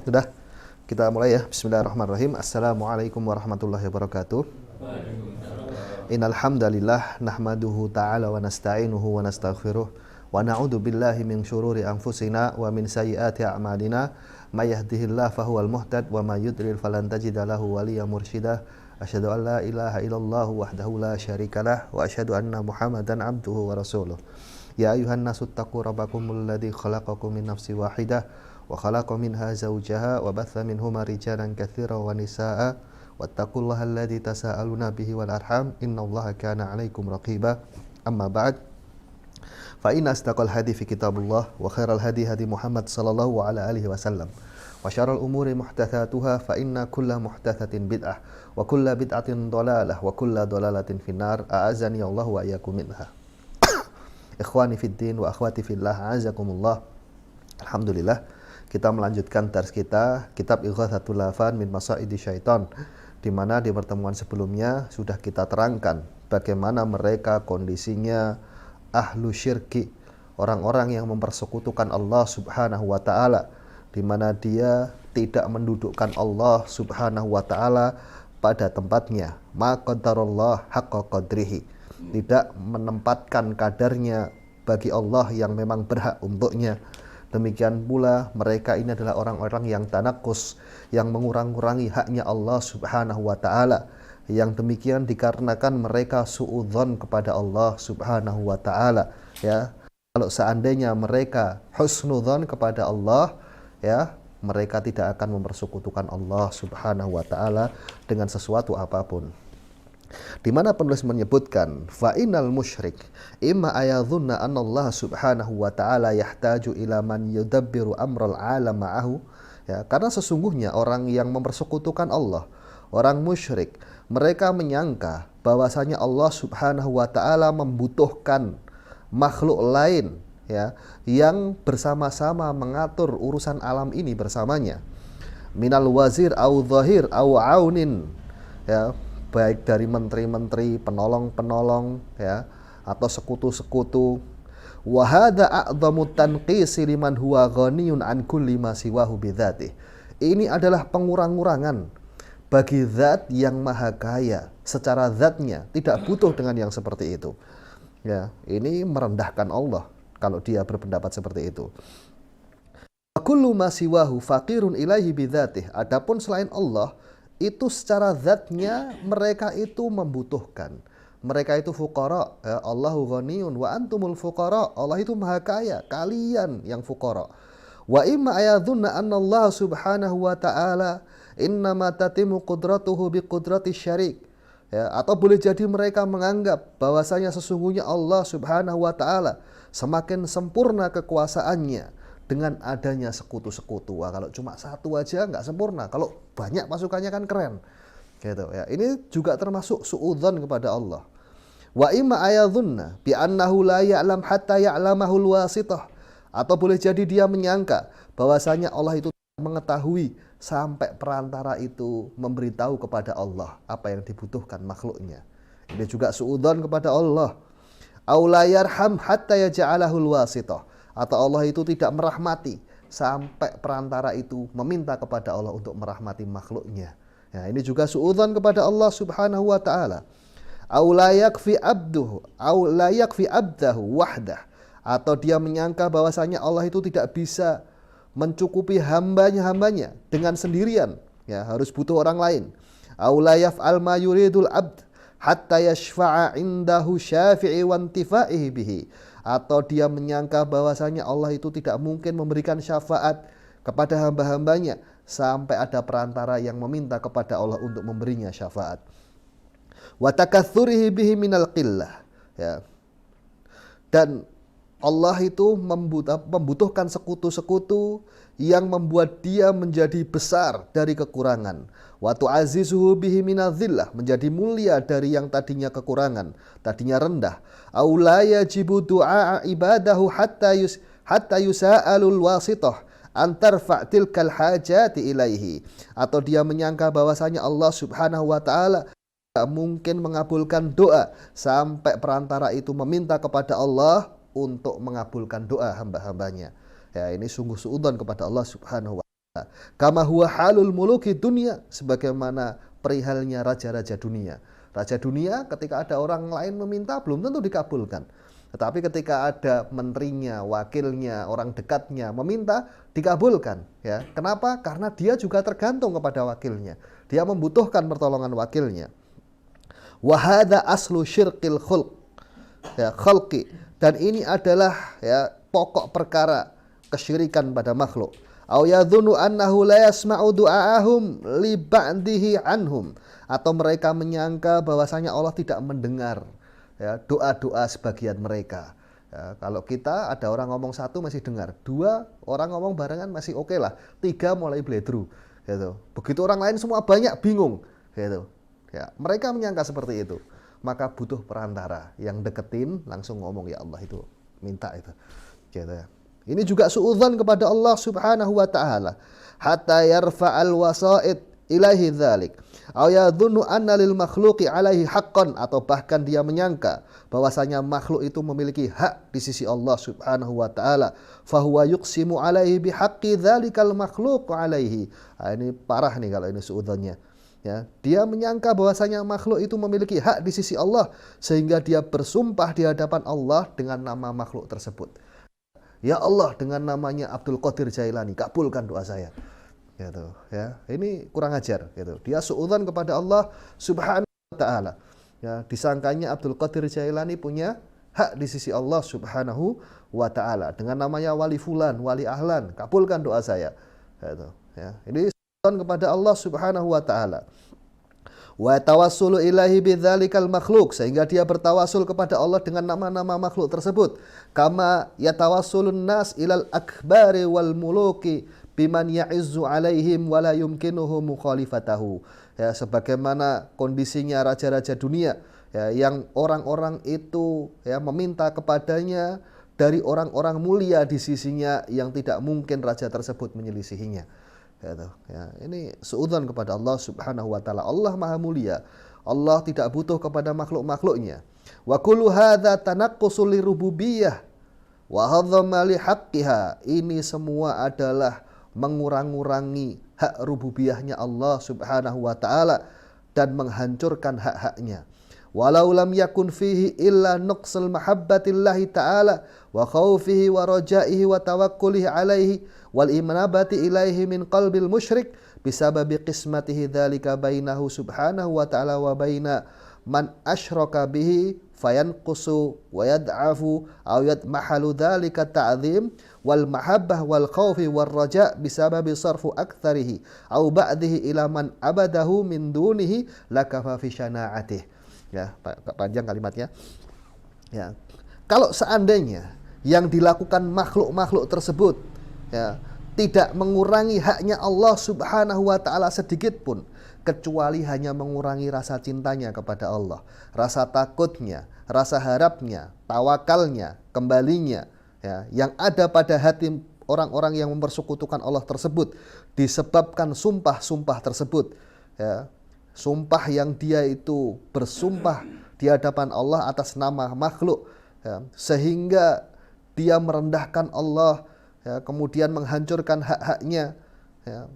Sudah, kita mulai ya. Bismillahirrahmanirrahim. Assalamualaikum warahmatullahi wabarakatuh. Innal hamdalillah nahmaduhu ta'ala wa nasta'inuhu wa nastaghfiruh wa na'udzu billahi min syururi anfusina wa min sayyiati a'malina may yahdihillahu fahuwal muhtad wa may yudlil falan tajida lahu waliyyan mursyida. Asyhadu an la ilaha illallah wahdahu la syarikalah wa asyhadu anna Muhammadan abduhu wa rasuluh. Ya ayuhan nasu taqu rabbakumul ladzi khalaqakum min nafsin wahidah wa khalaqa minha zawjaha wa batha minhuma rijalan katsiran wa nisaa'a wattaqullaha alladzi tasaaluna bihi wal arham innallaha kana 'alaikum raqiba. Amma ba'd. Fa inna asdaqal hadithi kitabullah wa khairal hadi hadi Muhammad sallallahu alaihi wasallam. Wa syarrul umuri muhdatsatuha fa inna kulla muhdatsatin bid'ah wa kulla bid'atin dhalalah wa kulla dhalalatin finnar. A'azani Allah wa iyyakum minha. Ikhwani fid din wa akhwati fillah, a'azakumullah. Alhamdulillah, kita melanjutkan dars kita kitab Ighatsatul Lahfan min Masaidi Syaitan, di mana di pertemuan sebelumnya sudah kita terangkan bagaimana mereka kondisinya ahlu syirki, orang-orang yang mempersekutukan Allah Subhanahu wa taala, di mana dia tidak mendudukkan Allah Subhanahu wa taala pada tempatnya, ma qadarullah haqqa qadrihi, tidak menempatkan kadarnya bagi Allah yang memang berhak untuknya. Demikian pula mereka ini adalah orang-orang yang tanakus, yang mengurang-kurangi haknya Allah Subhanahu wa taala. Yang demikian dikarenakan mereka suudzon kepada Allah Subhanahu wa taala, ya. Kalau seandainya mereka husnudzon kepada Allah, ya, mereka tidak akan mempersekutukan Allah Subhanahu wa taala dengan sesuatu apapun. Di mana penulis menyebutkan fa innal musyrik imma ayadhunna anna Allah Subhanahu wa taala yahtaju ila man yudabbiru amral alam ma'ahu, ya, karena sesungguhnya orang yang mempersekutukan Allah, orang musyrik, mereka menyangka bahwasanya Allah Subhanahu wa taala membutuhkan makhluk lain, ya, yang bersama-sama mengatur urusan alam ini bersamanya, minal wazir au zahir au aunin, ya, baik dari menteri-menteri, penolong-penolong, ya, atau sekutu-sekutu. Wa hadza a'dhamu tanqisi liman huwa ghaniyun an kulli ma siwahu bidzatih. Ini adalah pengurang-urangan bagi zat yang maha kaya, secara zatnya tidak butuh dengan yang seperti itu. Ya, ini merendahkan Allah kalau dia berpendapat seperti itu. Kullu ma siwahu faqirun ilaihi bidzatih. Adapun selain Allah, itu secara zatnya mereka itu membutuhkan. Mereka itu fuqara, ya, Allahu ghaniyun wa antumul fuqara. Allah itu maha kaya, kalian yang fuqara. Wa imma ayadhunna anna Allah Subhanahu wa ta'ala innama tatimu qudratuhu biqudrati syarik, ya, atau boleh jadi mereka menganggap bahwasanya sesungguhnya Allah Subhanahu wa ta'ala semakin sempurna kekuasaannya dengan adanya sekutu-sekutu. Wah, kalau cuma satu aja nggak sempurna, kalau banyak pasukannya kan keren, gitu, ya. Ini juga termasuk suudzon kepada Allah. Wa imma ayadhunna bi annahu la ya'lam hatta ya'lamahul wasithah, atau boleh jadi dia menyangka bahwasanya Allah itu mengetahui sampai perantara itu memberitahu kepada Allah apa yang dibutuhkan makhluknya. Ini juga suudzon kepada Allah. Au la yarham hatta yaj'alahul wasithah, atau Allah itu tidak merahmati sampai perantara itu meminta kepada Allah untuk merahmati makhluknya. Ya, ini juga suudzon kepada Allah Subhanahu wa taala. Au la yakfi abdahu wahdah, atau dia menyangka bahwasanya Allah itu tidak bisa mencukupi hambanya dengan sendirian, ya, harus butuh orang lain. Au la yaf'al ma yuridul abd hatta yashfa'a indahu syafi'i wa intifa'ihi bihi, atau dia menyangka bahwasanya Allah itu tidak mungkin memberikan syafaat kepada hamba-hambanya sampai ada perantara yang meminta kepada Allah untuk memberinya syafaat. Wa takatsurihi bihi minal qillah, ya. Dan Allah itu membutuhkan sekutu-sekutu yang membuat dia menjadi besar dari kekurangan. Wa tu'azzizuhu bihi minadh-dhillah, menjadi mulia dari yang tadinya kekurangan, tadinya rendah. Au la yajibu du'a ibadahu hatta yusa'alul wasithah an tarfa' tilkal hajati ilaihi, atau dia menyangka bahwasanya Allah Subhanahu wa taala tidak mungkin mengabulkan doa sampai perantara itu meminta kepada Allah untuk mengabulkan doa hamba-hambanya. Ya, ini sungguh suudzon kepada Allah Subhanahu wa taala. Kama huwa halul muluki dunia, sebagaimana perihalnya raja-raja dunia. Raja dunia ketika ada orang lain meminta belum tentu dikabulkan. Tetapi ketika ada menterinya, wakilnya, orang dekatnya meminta, dikabulkan. Ya, kenapa? Karena dia juga tergantung kepada wakilnya. Dia membutuhkan pertolongan wakilnya. Wahada aslu syirkil khulq, ya, khalqi. Dan ini adalah ya pokok perkara kesyirikan pada makhluk. Au yadhunnu annahu la yasma'u du'aahum li ba'dihi anhum, atau mereka menyangka bahwasanya Allah tidak mendengar ya doa-doa sebagian mereka. Ya, kalau kita ada orang ngomong satu masih dengar, dua orang ngomong barengan masih oke lah, tiga mulai bledru gitu. Begitu orang lain semua banyak bingung gitu. Ya, mereka menyangka seperti itu. Maka butuh perantara yang deketin langsung ngomong ya Allah itu minta itu. Gitu ya. Ini juga suudzon kepada Allah Subhanahu wa taala. Hatta yarfa'al wasa'id ilaihi dzalik. Aw yadhunnu anna lil makhluqi alaihi haqqan, atau bahkan dia menyangka bahwasanya makhluk itu memiliki hak di sisi Allah Subhanahu wa taala. Fa huwa yuqsimu alaihi bihaqqi dzalikal makhluq alaihi. Nah, ini parah nih kalau ini suudzonnya. Ya, dia menyangka bahwasanya makhluk itu memiliki hak di sisi Allah sehingga dia bersumpah di hadapan Allah dengan nama makhluk tersebut. Ya Allah, dengan namanya Abdul Qadir Jailani, kabulkan doa saya. Gitu, ya. Ini kurang ajar gitu. Dia suudzon kepada Allah Subhanahu wa taala. Ya, disangkanya Abdul Qadir Jailani punya hak di sisi Allah Subhanahu wa taala. Dengan namanya wali fulan, wali ahlan, kabulkan doa saya. Gitu, ya. Ini suudzon kepada Allah Subhanahu wa taala. Wa tawassulu ilahi bidzalikal makhluk, sehingga dia bertawasul kepada Allah dengan nama-nama makhluk tersebut. Kama yatawassulun nas ilal akbari wal muluki biman ya'izzu alaihim wa la yumkinuhu mukhalifatahu. Ya, sebagaimana kondisinya raja-raja dunia ya, yang orang-orang itu ya meminta kepadanya dari orang-orang mulia di sisinya yang tidak mungkin raja tersebut menyelisihinya. Ya, ini suudzon kepada Allah Subhanahu wa taala. Allah Maha Mulia. Allah tidak butuh kepada makhluk-makhluknya. Wa kullu hadza tanaqqusul lirububiyyah wa hadzama li haqqiha. Ini semua adalah mengurang-urangi hak rububiyahnya Allah Subhanahu wa taala dan menghancurkan hak-haknya. Walau lam yakun fihi illa nuqsul mahabbatillahi ta'ala wa khawfihi wa rajaihi wa tawakkulihi alaihi wal imanabati ilaihi min qalbil musyrik bisababi qismatihi dzalika bainahu subhanahu wa ta'ala wa baina man asyraka bihi fayanqusu wa yad'afu aw yadmahalu dzalika ta'zim wal mahabbah wal khawfi war raja bisababi sarfu aktsarihi aw ba'dihi ila man abadahu min dunihi lakafa fi syana'atihi. Ya, panjang kalimatnya. Ya, kalau seandainya yang dilakukan makhluk-makhluk tersebut ya tidak mengurangi haknya Allah Subhanahu wa taala sedikit pun, kecuali hanya mengurangi rasa cintanya kepada Allah, rasa takutnya, rasa harapnya, tawakalnya, kembalinya ya, yang ada pada hati orang-orang yang mempersekutukan Allah tersebut disebabkan sumpah-sumpah tersebut ya. Sumpah yang dia itu bersumpah di hadapan Allah atas nama makhluk ya, sehingga dia merendahkan Allah ya, kemudian menghancurkan hak-haknya ya,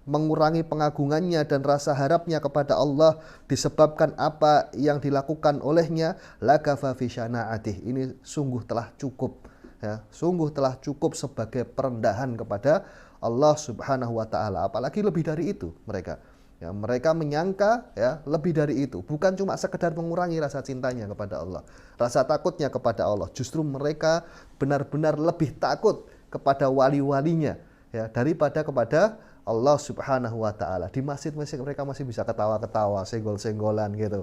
mengurangi pengagungannya dan rasa harapnya kepada Allah disebabkan apa yang dilakukan olehnya, lakafa fi syana'atih. Ini sungguh telah cukup ya, sungguh telah cukup sebagai perendahan kepada Allah Subhanahu wa taala. Apalagi lebih dari itu mereka. Ya, mereka menyangka ya lebih dari itu, bukan cuma sekedar mengurangi rasa cintanya kepada Allah, rasa takutnya kepada Allah. Justru mereka benar-benar lebih takut kepada wali-walinya ya daripada kepada Allah Subhanahu wa taala. Di masjid-masjid mereka masih bisa ketawa-ketawa, senggol-senggolan gitu.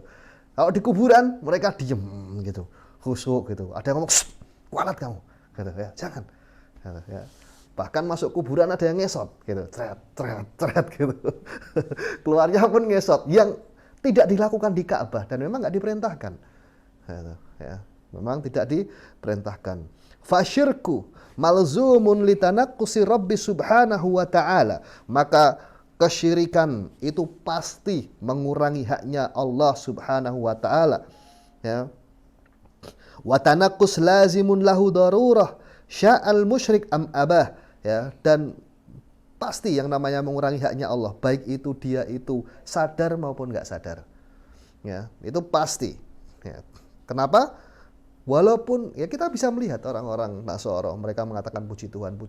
Kalau di kuburan mereka diem gitu, khusyuk gitu. Ada yang ngomong, "Kualat kamu." Gitu ya. Jangan. Gitu, ya. Bahkan masuk kuburan ada yang ngesot gitu, tret gitu. Keluarnya pun ngesot yang tidak dilakukan di Ka'bah dan memang nggak diperintahkan. Gitu, ya. Memang tidak diperintahkan. Fasyirku malzumun litanaqqusi Rabbi Subhanahu wa taala. Maka kesyirikan itu pasti mengurangi haknya Allah Subhanahu wa taala. Ya. Wa tanaqqus lazimun lahu darurah sya'al musyrik am abah. Ya, dan pasti yang namanya mengurangi haknya Allah, baik itu dia itu sadar maupun nggak sadar. Ya, itu pasti. Ya. Kenapa? Walaupun ya kita bisa melihat orang-orang Nasara, mereka mengatakan puji Tuhan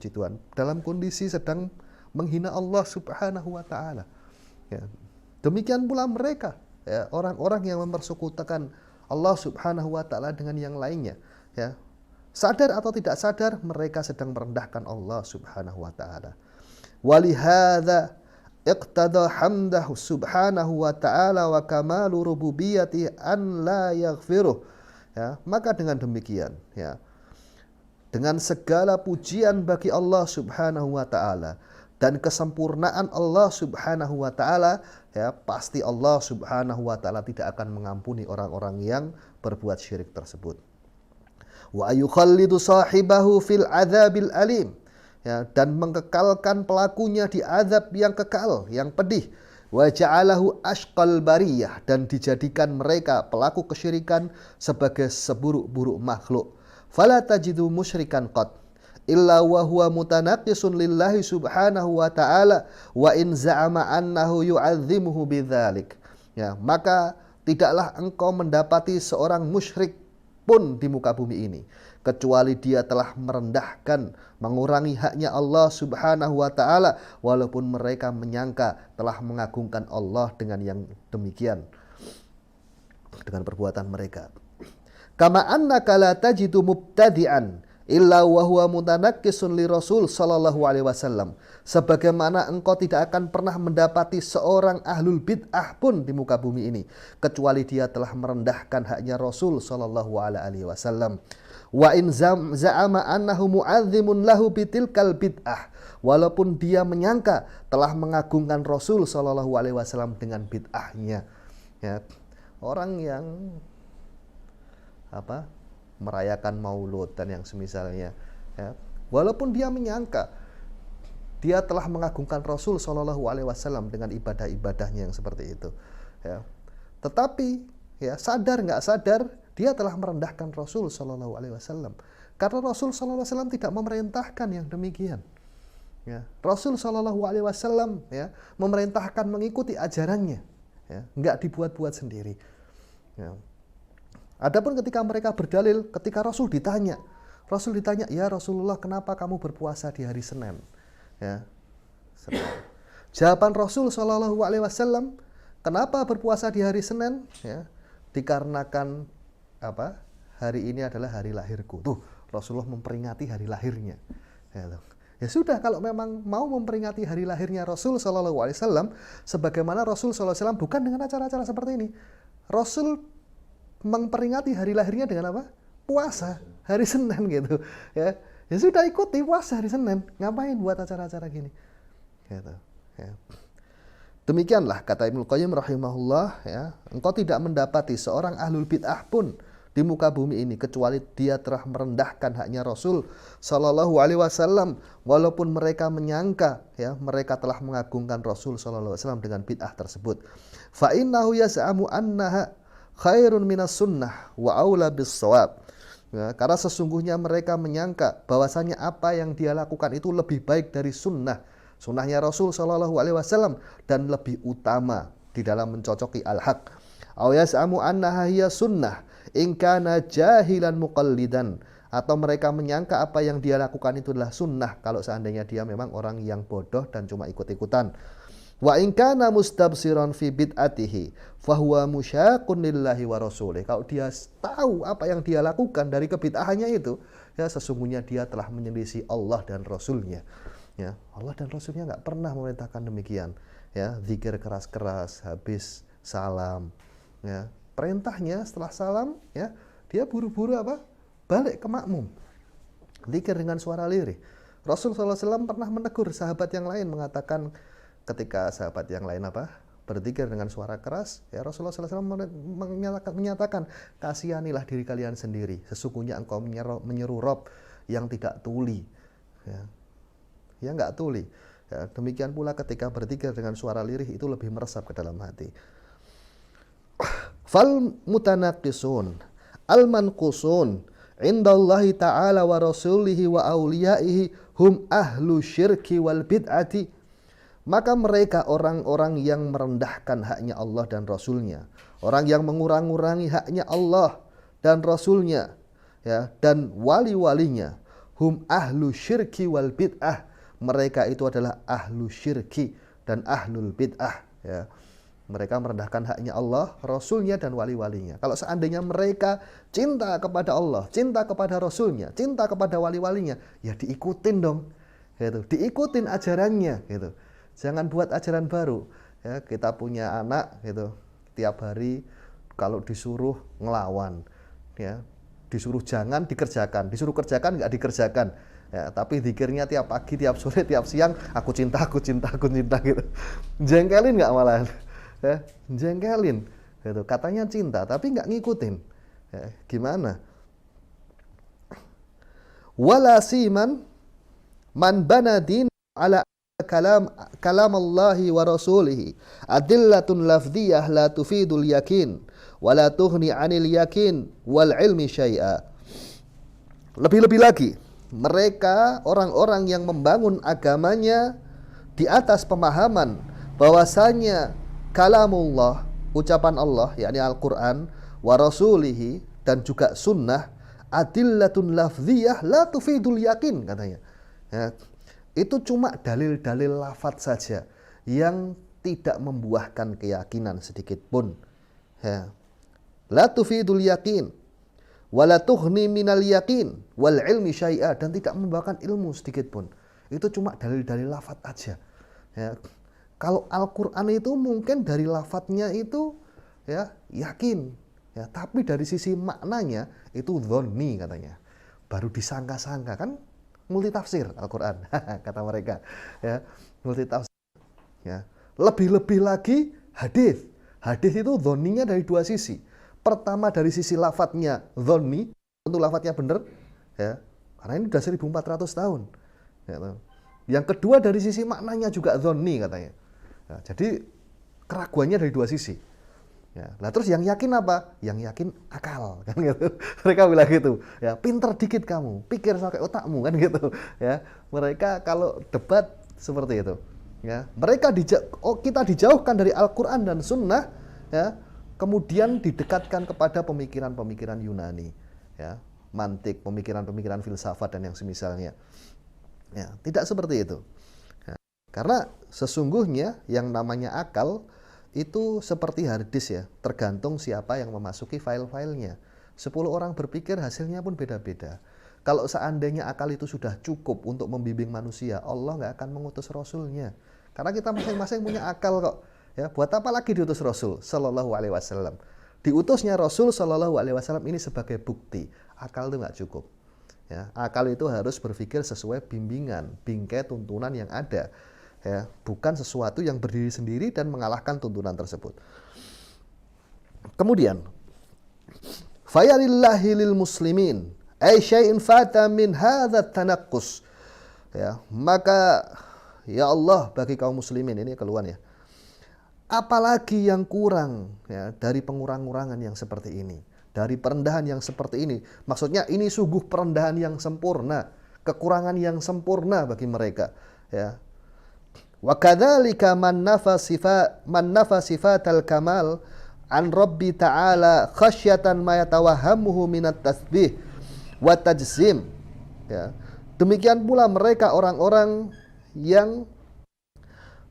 dalam kondisi sedang menghina Allah Subhanahu wa taala. Ya. Demikian pula mereka, ya, orang-orang yang mempersekutukan Allah Subhanahu wa taala dengan yang lainnya, ya. Sadar atau tidak sadar, mereka sedang merendahkan Allah Subhanahu wa taala. Walihadza iqtada hamdahu subhanahu wa ta'ala wa kamalu rububiyyati an la yaghfiruh. Ya, maka dengan demikian, ya, dengan segala pujian bagi Allah Subhanahu wa taala dan kesempurnaan Allah Subhanahu wa taala, ya, pasti Allah Subhanahu wa taala tidak akan mengampuni orang-orang yang berbuat syirik tersebut. Wa yukhallidu sahibahu fil adzabil alim. Ya, dan mengekalkan pelakunya di azab yang kekal, yang pedih. Wa ja'alahu ashqal bariyah, dan dijadikan mereka pelaku kesyirikan sebagai seburuk-buruk makhluk. Fala tajidu musyrikan qad illa wa huwa mutanaqqisun lillahi subhanahu wa ta'ala wa in za'ama annahu yu'azzimuhu bidzalik. Ya, maka tidaklah engkau mendapati seorang musyrik pun di muka bumi ini kecuali dia telah merendahkan, mengurangi haknya Allah Subhanahu wa taala, walaupun mereka menyangka telah mengagungkan Allah dengan yang demikian, dengan perbuatan mereka. Kama annaka la tajidu mubtadi'an illa wa huwa mutanaqqisun li Rasul sallallahu alaihi wasallam. Sebagaimana engkau tidak akan pernah mendapati seorang ahlul bid'ah pun di muka bumi ini kecuali dia telah merendahkan haknya Rasul sallallahu alaihi wasallam. Wa in za'ama annahu mu'azzimun lahu bitilkal bid'ah, walaupun dia menyangka telah mengagungkan Rasul sallallahu alaihi wasallam dengan bid'ahnya. Ya, orang yang merayakan maulud dan yang semisalnya, ya, walaupun dia menyangka dia telah mengagungkan Rasul sallallahu alaihi wasallam dengan ibadah-ibadahnya yang seperti itu, ya, tetapi ya sadar nggak sadar dia telah merendahkan Rasul sallallahu alaihi wasallam, karena Rasul sallallahu alaihi wasallam tidak memerintahkan yang demikian. Ya, Rasul sallallahu alaihi wasallam, ya, memerintahkan mengikuti ajarannya, ya, nggak dibuat-buat sendiri. Ya. Adapun ketika mereka berdalil, ketika Rasul ditanya, ya Rasulullah, kenapa kamu berpuasa di hari Senin? Ya. Jawaban Rasul sallallahu alaihi wasallam, kenapa berpuasa di hari Senin? Ya, dikarenakan hari ini adalah hari lahirku. Tuh, Rasulullah memperingati hari lahirnya. Ya sudah, kalau memang mau memperingati hari lahirnya Rasul sallallahu alaihi wasallam, sebagaimana Rasul sallallahu alaihi wasallam bukan dengan acara-acara seperti ini. Rasul memperingati hari lahirnya dengan apa? Puasa hari Senin gitu. Ya, ya sudah, ikuti puasa hari Senin. Ngapain buat acara-acara gini? Gitu. Ya. Demikianlah kata Ibnu Qayyim rahimahullah, ya, engkau tidak mendapati seorang ahlul bid'ah pun di muka bumi ini kecuali dia telah merendahkan haknya Rasul sallallahu alaihi wasallam, walaupun mereka menyangka, ya, mereka telah mengagungkan Rasul sallallahu alaihi wasallam dengan bid'ah tersebut. Fa innahu yaz'amu annaha khairun minas sunnah wa aula bis shawab. Ya, karena sesungguhnya mereka menyangka bahwasanya apa yang dia lakukan itu lebih baik dari sunnahnya Rasul sallallahu alaihi wasallam, dan lebih utama di dalam mencocoki al-haq. Aw yaz'amu annaha hiya sunnah in kana jahilan muqallidan, atau mereka menyangka apa yang dia lakukan itu adalah sunnah kalau seandainya dia memang orang yang bodoh dan cuma ikut-ikutan. Wa in kana mustabsiran fi bid'atihi fahuwa musyaqun lillahi wa rasulih. Kalau dia tahu apa yang dia lakukan dari kebid'ahannya itu, ya sesungguhnya dia telah menyelisih Allah dan Rasulnya. Ya, Allah dan Rasulnya nggak pernah memerintahkan demikian. Ya, zikir keras-keras habis salam. Ya, perintahnya setelah salam, ya, dia buru-buru balik ke makmum. Zikir dengan suara lirih. Rasul SAW pernah menegur sahabat yang lain, mengatakan ketika sahabat yang lain berzikir dengan suara keras, ya, Rasulullah SAW menyatakan, kasihanilah diri kalian sendiri, sesungguhnya engkau menyeru Rob yang tidak tuli, ya nggak tuli. Ya, demikian pula ketika berzikir dengan suara lirih itu lebih meresap ke dalam hati. Fal mutanaqqisun al manqusun indallahi ta'ala wa rasulihi wa awliyaihi hum ahlu syirki wal bid'ati Maka mereka orang-orang yang merendahkan haknya Allah dan Rasulnya, orang yang mengurang-urangi haknya Allah dan Rasulnya, ya, dan wali-walinya, hum ahlu syirki wal bid'ah, mereka itu adalah ahlu syirki dan ahlul bid'ah, ya. Mereka merendahkan haknya Allah, Rasulnya, dan wali-walinya. Kalau seandainya mereka cinta kepada Allah, cinta kepada Rasulnya, cinta kepada wali-walinya, ya diikutin dong, gitu. Diikutin ajarannya, gitu. Jangan buat ajaran baru. Ya, kita punya anak, gitu. Tiap hari kalau disuruh ngelawan, ya, disuruh jangan dikerjakan, disuruh kerjakan nggak dikerjakan. Ya, tapi zikirnya tiap pagi, tiap sore, tiap siang, aku cinta, aku cinta, aku cinta, gitu. Jengkelin nggak malahan? Ya, jengkelin, gitu. Katanya cinta tapi nggak ngikutin, ya, gimana? Wala siman man bana din ala kalam Allahi wa rasulihi adillatun lafdiyah la tufidul yakin wala tughni anil yakin wal ilmi syai'a. Lebih-lebih lagi, mereka orang-orang yang membangun agamanya di atas pemahaman bahwasanya kalamullah, ucapan Allah, yakni Al-Quran, wa rasulihi, dan juga sunnah, adillatun lafziyah la tufidul yakin, katanya. Ya, itu cuma dalil-dalil lafaz saja yang tidak membuahkan keyakinan sedikit pun. Ya. La tufidul yakin, wala tughni minal yakin, wal ilmi syai'a, dan tidak membawakan ilmu sedikit pun. Itu cuma dalil-dalil lafaz aja. Ya. Kalau Al-Quran itu mungkin dari lafadznya itu, ya, yakin, ya, tapi dari sisi maknanya itu dhonni, katanya. Baru disangka-sangka, kan multitafsir Al-Quran, kata mereka, ya, multitafsir. Ya. Lebih-lebih lagi hadis. Hadis itu dhonninya dari dua sisi. Pertama dari sisi lafadznya dhonni, tentu lafadznya benar, ya, karena ini sudah 1400 tahun. Ya. Yang kedua dari sisi maknanya juga dhonni, katanya. Ya, jadi keraguannya dari dua sisi. Ya, lah terus yang yakin apa? Yang yakin akal, kan gitu. Mereka bilang gitu. Ya, pinter dikit kamu, pikir pakai otakmu, kan gitu. Ya, mereka kalau debat seperti itu. Ya, mereka kita dijauhkan dari Al-Quran dan Sunnah, ya, kemudian didekatkan kepada pemikiran-pemikiran Yunani, ya, mantik, pemikiran-pemikiran filsafat dan yang semisalnya. Ya, tidak seperti itu. Karena sesungguhnya yang namanya akal itu seperti hard disk, ya, tergantung siapa yang memasuki file-filenya. 10 orang berpikir hasilnya pun beda-beda. Kalau seandainya akal itu sudah cukup untuk membimbing manusia, Allah nggak akan mengutus Rasulnya. Karena kita masing-masing punya akal kok. Ya, buat apa lagi diutus Rasul Sallallahu Alaihi Wasallam? Diutusnya Rasul Sallallahu Alaihi Wasallam ini sebagai bukti. Akal itu nggak cukup. Ya, akal itu harus berpikir sesuai bimbingan, bingkai tuntunan yang ada. Ya, bukan sesuatu yang berdiri sendiri dan mengalahkan tuntunan tersebut. Kemudian, fayalillahi lil muslimin ay syai'in fata min hadza tanaqqus. Ya, maka ya Allah bagi kaum muslimin, ini keluhan, ya. Apalagi yang kurang, ya, dari pengurang-urangan yang seperti ini, dari perendahan yang seperti ini. Maksudnya ini sungguh perendahan yang sempurna, kekurangan yang sempurna bagi mereka, ya. Wa kadzalika man nafa sifatal kamal an Rabbi ta'ala khasyatan ma yatawahhamuhu minat tasbih wa tajsim. Ya. Demikian pula mereka orang-orang yang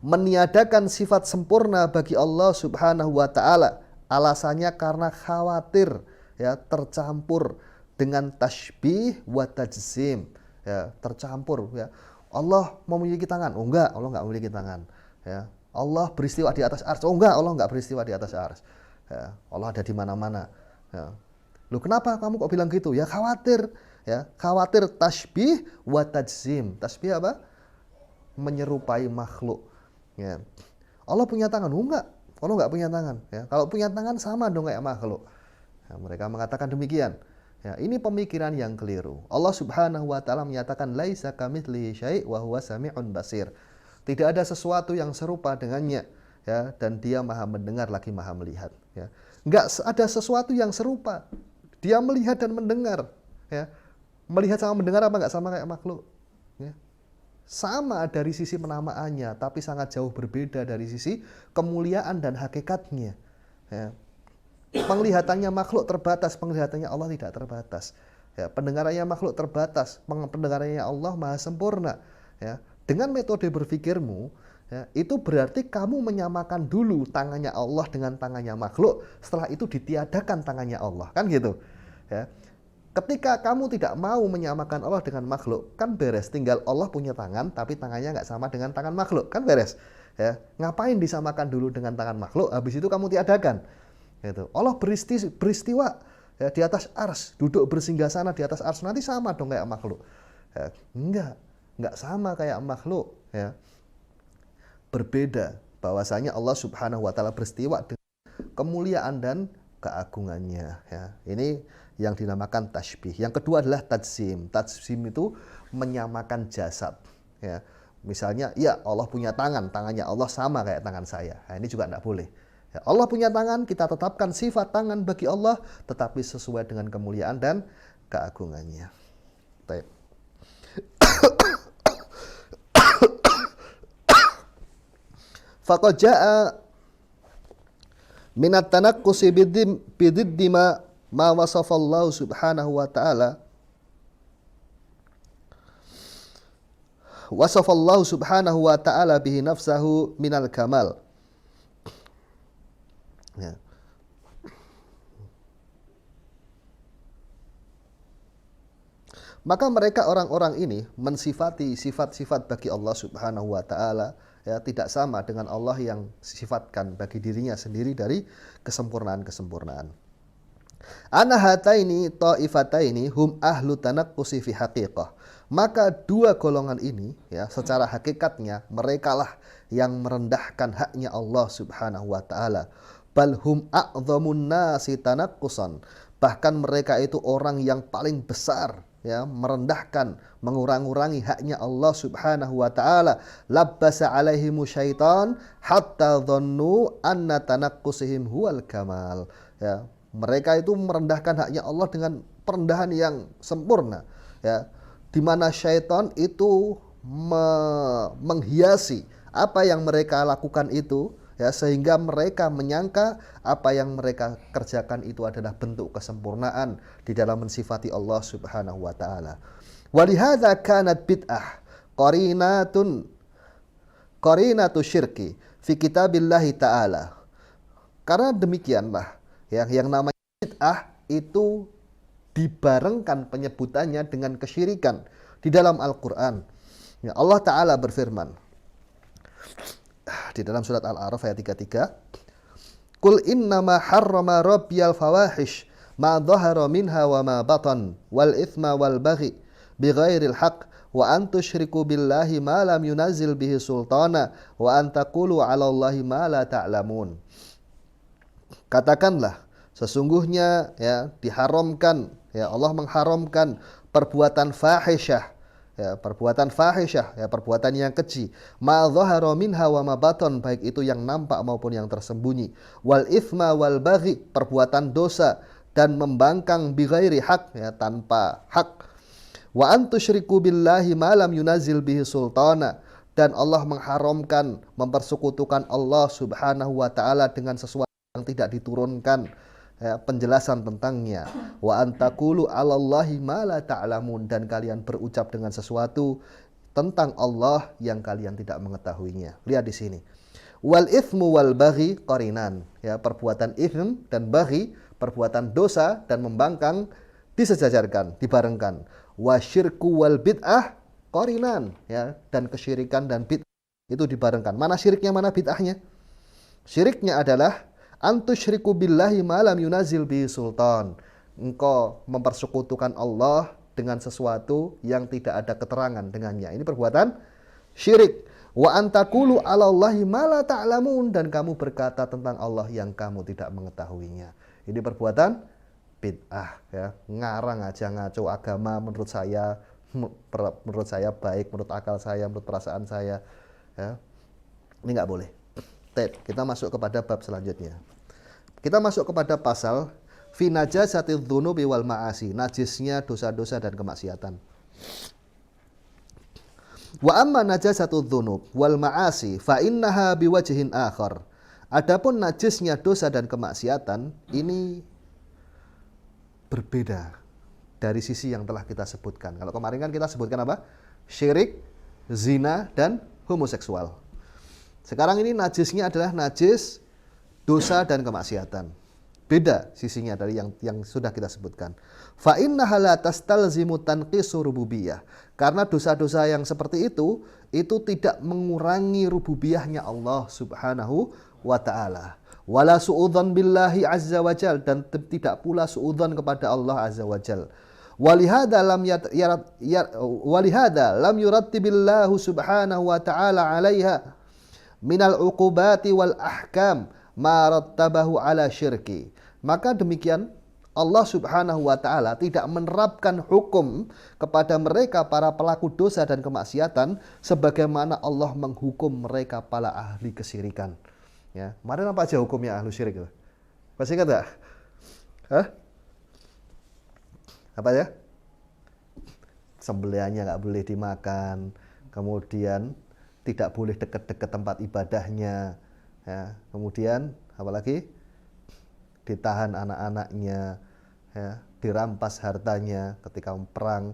meniadakan sifat sempurna bagi Allah Subhanahu wa taala. Alasannya karena khawatir, ya, tercampur dengan tasbih wa tajsim. Ya, tercampur, ya. Allah memiliki tangan, oh enggak, Allah enggak memiliki tangan. Ya, Allah beristiwa di atas ars, oh enggak, Allah enggak beristiwa di atas ars. Ya, Allah ada di mana-mana. Ya. Loh, kenapa kamu kok bilang gitu? Ya khawatir, ya, khawatir tasbih wa tajsim. Tasbih apa? Menyerupai makhluk. Ya. Allah punya tangan, oh enggak, Allah enggak punya tangan. Ya, kalau punya tangan sama dong kayak makhluk. Ya, mereka mengatakan demikian. Ya, ini pemikiran yang keliru. Allah Subhanahu wa taala menyatakan laisa kamitslihi syai' wa huwa sami'un basir. Tidak ada sesuatu yang serupa dengannya, ya, dan Dia Maha mendengar lagi Maha melihat, ya. Enggak ada sesuatu yang serupa. Dia melihat dan mendengar, ya. Melihat sama mendengar apa enggak sama kayak makhluk, ya. sama dari sisi penamaannya, tapi sangat jauh berbeda dari sisi kemuliaan dan hakikatnya. Ya. Penglihatannya makhluk terbatas, penglihatannya Allah tidak terbatas. Ya, pendengarannya makhluk terbatas, pendengarannya Allah maha sempurna. Ya, dengan metode berpikirmu, ya, itu berarti kamu menyamakan dulu tangannya Allah dengan tangannya makhluk. Setelah itu ditiadakan tangannya Allah, kan gitu. Ya. Ketika kamu tidak mau menyamakan Allah dengan makhluk, kan beres. Tinggal Allah punya tangan, tapi tangannya nggak sama dengan tangan makhluk, kan beres. Ya, ngapain disamakan dulu dengan tangan makhluk? Habis itu kamu tiadakan. Gitu. Allah beristiwa ya, di atas ars, duduk bersinggasana di atas ars, nanti sama dong kayak makhluk. Ya, enggak sama kayak makhluk. Ya. Berbeda, bahwasanya Allah Subhanahu wa Ta'ala beristiwa dengan kemuliaan dan keagungannya. Ya. Ini yang dinamakan tasbih. Yang kedua adalah tajsim. Tajsim itu menyamakan jasad. Ya. Misalnya, ya Allah punya tangan, tangannya Allah sama kayak tangan saya. Nah, ini juga enggak boleh. Ya, Allah punya tangan, kita tetapkan sifat tangan bagi Allah, tetapi sesuai dengan kemuliaan dan keagungannya. Baik. Faqad jaa minat tanaqqusi bididdi ma wasafallahu subhanahu wa ta'ala wasafallahu subhanahu wa ta'ala bihi nafsahu minal kamal. Ya. Maka mereka orang-orang ini mensifati sifat-sifat bagi Allah Subhanahu wa Ta'ala, ya, tidak sama dengan Allah yang sifatkan bagi dirinya sendiri dari kesempurnaan-kesempurnaan. Ana hataini taifataini hum ahlu tanaqqusi fi haqiqah. Maka dua golongan ini, ya, secara hakikatnya merekalah yang merendahkan haknya Allah Subhanahu wa Ta'ala. Bal hum a'dhamun nasi tanaqqusan. Bahkan mereka itu orang yang paling besar, ya, merendahkan, mengurang-urangi haknya Allah Subhanahu wa Ta'ala. Labbasa alaihimu syaitan hatta dhannu anna tanaqqusihim huwal kamal. Ya, mereka itu merendahkan haknya Allah dengan perendahan yang sempurna, ya, di mana syaitan itu menghiasi apa yang mereka lakukan itu, ya, sehingga mereka menyangka apa yang mereka kerjakan itu adalah bentuk kesempurnaan di dalam mensifati Allah Subhanahu wa Ta'ala. Walihadza kanat bid'ah qarinatu syirki fi kitabillahi ta'ala. Karena demikianlah, ya, yang namanya bid'ah itu dibarengkan penyebutannya dengan kesyirikan di dalam Al-Qur'an. Ya, Allah Ta'ala berfirman di dalam surat Al-A'raf ayat 33, Qul innama harrama rabbiyal fawahish ma dhahara minha wa ma batan wal ithma wal baghi bighairil haqq wa an tusyriku billahi ma lam yunazzil bihi sultana wa an taqulu 'ala Allahi ma la ta'lamun. Katakanlah, sesungguhnya, ya, diharamkan, ya, Allah mengharamkan perbuatan fahisyah, ya, perbuatan fahisyah, ya, perbuatan yang keji, ma dhahara minha wa ma batan, baik itu yang nampak maupun yang tersembunyi, wal ithma wal baghi, perbuatan dosa dan membangkang bighairi haq, ya, tanpa hak, wa an tusyriku billahi ma lam yunazil bihi sultana, dan Allah mengharamkan mempersekutukan Allah Subhanahu wa Ta'ala dengan sesuatu yang tidak diturunkan, ya, penjelasan tentangnya. Wa antaqulu 'alallahi ma la ta'lamun, dan kalian berucap dengan sesuatu tentang Allah yang kalian tidak mengetahuinya. Lihat di sini. Wal ithmu wal baghi qarinan, ya, perbuatan ithm dan baghi, perbuatan dosa dan membangkang, disejajarkan, dibarengkan. Wa syirku wal bid'ah qarinan, ya, dan kesyirikan dan bid'ah itu dibarengkan. Mana syiriknya, mana bid'ahnya? Syiriknya adalah antusyriku billahi ma lam yunazil bihi sultan. Engkau mempersekutukan Allah dengan sesuatu yang tidak ada keterangan dengannya. Ini perbuatan syirik. Wa antaqulu 'ala Allahi ma la ta'lamun, dan kamu berkata tentang Allah yang kamu tidak mengetahuinya. Ini perbuatan bid'ah, ya. Ngarang aja, ngaco agama menurut saya baik, menurut akal saya, menurut perasaan saya, ya. Ini nggak boleh. Kita masuk kepada bab selanjutnya. Kita masuk kepada pasal fi najasatiz dzunubi wal ma'asi, najisnya dosa-dosa dan kemaksiatan. Wa amma najasatul dzunub wal ma'asi fa innaha biwajhin akhar. Adapun najisnya dosa dan kemaksiatan ini berbeda dari sisi yang telah kita sebutkan. Kalau kemarin kan kita sebutkan apa? Syirik, zina, dan homoseksual. Sekarang ini najisnya adalah najis dosa dan kemaksiatan. Beda sisinya dari yang sudah kita sebutkan. Fa innaha la tastalzimu tanqisu rububiyah. Karena dosa-dosa yang seperti itu tidak mengurangi rububiyahnya Allah Subhanahu wa taala. Wala su'udzan billahi azza wa jal, dan tidak pula su'udzan kepada Allah azza wa jal. Walihada lam yurattibillahu subhanahu wa ta'ala 'alaiha minal uqubati wal ahkam ma rattabahu ala syirki. Maka demikian Allah Subhanahu wa taala tidak menerapkan hukum kepada mereka para pelaku dosa dan kemaksiatan sebagaimana Allah menghukum mereka para ahli kesyirikan. Ya, kemarin apa aja hukumnya ahli syirik itu? Masih ingat enggak? Hah? Apa ya? Sembelihannya nggak boleh dimakan, kemudian tidak boleh dekat-dekat tempat ibadahnya, ya. Kemudian apalagi ditahan anak-anaknya, ya, dirampas hartanya ketika perang,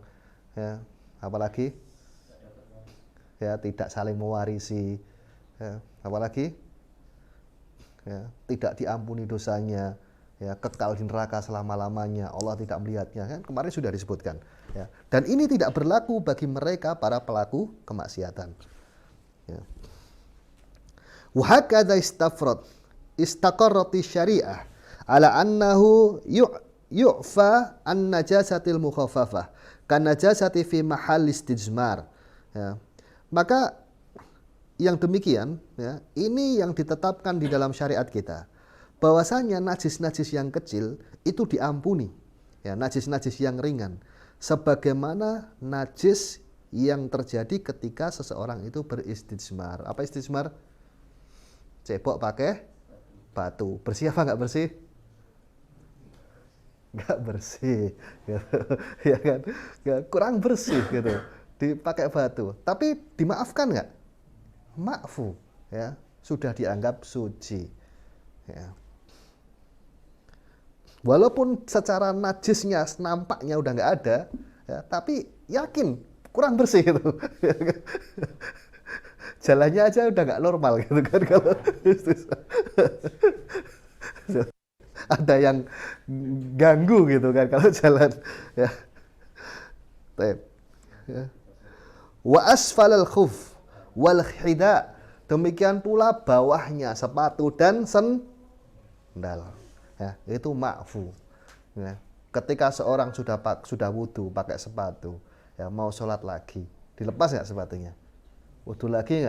ya. Apalagi ya tidak saling mewarisi, ya. Apalagi ya, tidak diampuni dosanya, ya, kekal di neraka selama-lamanya, Allah tidak melihatnya, kan kemarin sudah disebutkan, ya. Dan ini tidak berlaku bagi mereka para pelaku kemaksiatan, ya. Wa hakadha istaqarrati syariah ala annahu yu'fa an najasatil mukhaffafah kan najasati fi mahall istijmar, ya. Maka yang demikian, ya, ini yang ditetapkan di dalam syariat kita, bahwasanya najis-najis yang kecil itu diampuni, ya, najis-najis yang ringan, sebagaimana najis yang terjadi ketika seseorang itu beristijmar. Apa istijmar? Cebok pakai batu. Bersih apa nggak bersih? Nggak bersih, gitu. Ya kan? Kurang bersih gitu. Dipakai batu. Tapi dimaafkan nggak? Ma'fu, ya, sudah dianggap suci, ya. Walaupun secara najisnya nampaknya udah nggak ada, ya, tapi yakin kurang bersih itu. Jalannya aja udah nggak normal gitu kan kalau ada yang ganggu gitu kan kalau jalan, ya. Ya. Wa asfalal khuf wal khida, demikian pula bawahnya sepatu dan sendal, ya, itu ma'fu, ya. Ketika seorang sudah wudu pakai sepatu, ya, mau sholat lagi, dilepas nggak sepatunya? Wudu lagi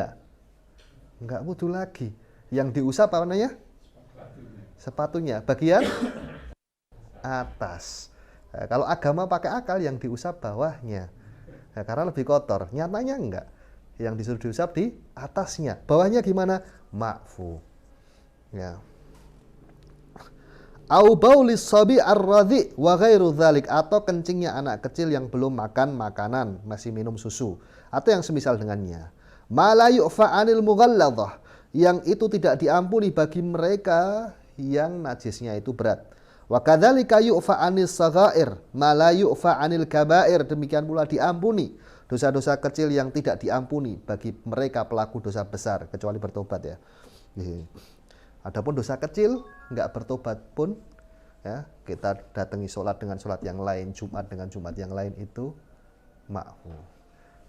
nggak wudu lagi. Yang diusap apa namanya? Sepatunya bagian atas. Ya, kalau agama pakai akal, yang diusap bawahnya, ya, karena lebih kotor. Nyatanya enggak. Yang disuruh diusap di atasnya. Bawahnya gimana? Ma'fu, ya. Au baulis sabi ar-radhi wa ghairu dzalik, atau kencingnya anak kecil yang belum makan makanan, masih minum susu, atau yang semisal dengannya. Ma la yu'fa 'anil mughalladhah, yang itu tidak diampuni bagi mereka yang najisnya itu berat. Wa kadzalika yu'fa 'anis saghair ma la yu'fa 'anil kabair, demikian pula diampuni dosa-dosa kecil yang tidak diampuni bagi mereka pelaku dosa besar, kecuali bertobat, ya. Adapun dosa kecil nggak bertobat pun, ya, kita datangi sholat dengan sholat yang lain, Jumat dengan Jumat yang lain, itu ma'fu,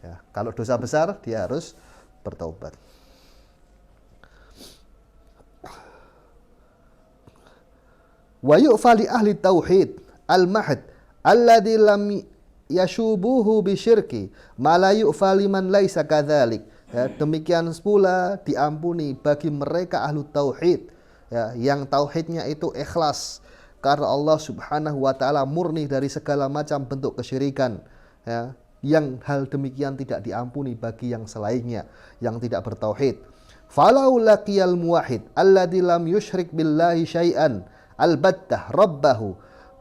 ya. Kalau dosa besar dia harus bertobat. Wa yu'fa li ahli tauhid al-mahd alladzi lam yashubuhu bisyirki ma la yu'fa liman laisa kadzalik, ya. Demikian pula diampuni bagi mereka ahlu tauhid, ya, yang tauhidnya itu ikhlas karena Allah Subhanahu wa taala murni dari segala macam bentuk kesyirikan, ya, yang hal demikian tidak diampuni bagi yang selainnya yang tidak bertauhid. Falau laqiyal muwahhid alladzi lam yusyrik billahi syai'an albattah rabbahu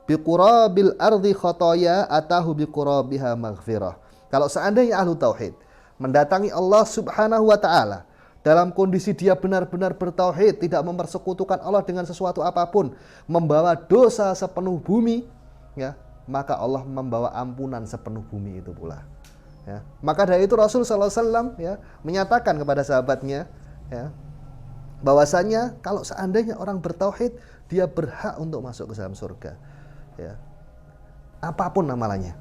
biqurabil ardi khotoya atahu biqurabiha maghfirah. Kalau seandainya ahlu tauhid mendatangi Allah Subhanahu wa taala dalam kondisi dia benar-benar bertauhid, tidak mempersekutukan Allah dengan sesuatu apapun, membawa dosa sepenuh bumi, ya, maka Allah membawa ampunan sepenuh bumi itu pula. Ya. Maka dari itu Rasul sallallahu alaihi wasallam ya menyatakan kepada sahabatnya ya bahwasanya kalau seandainya orang bertauhid, dia berhak untuk masuk ke dalam surga. Ya. Apapun amalannya.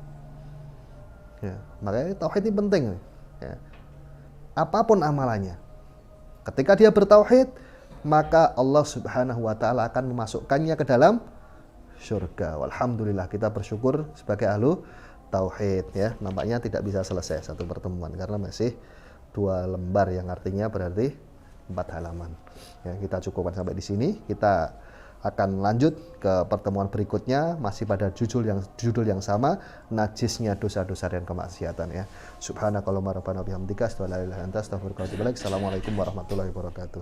Ya. Makanya tauhid ini penting. Ya. Apapun amalannya. Ketika dia bertauhid, maka Allah Subhanahu wa taala akan memasukkannya ke dalam surga. Alhamdulillah, kita bersyukur sebagai ahlu tauhid ya. Nampaknya tidak bisa selesai satu pertemuan karena masih 2 lembar yang artinya berarti 4 halaman. Ya, kita cukupkan sampai di sini. Kita akan lanjut ke pertemuan berikutnya masih pada judul yang sama, najisnya dosa-dosa dan kemaksiatan ya. Subhanakallahumma rabbana bihamdika asyhadu an la ilaha illa anta astaghfiruka wa atubu ilaik. Assalamualaikum warahmatullahi wabarakatuh.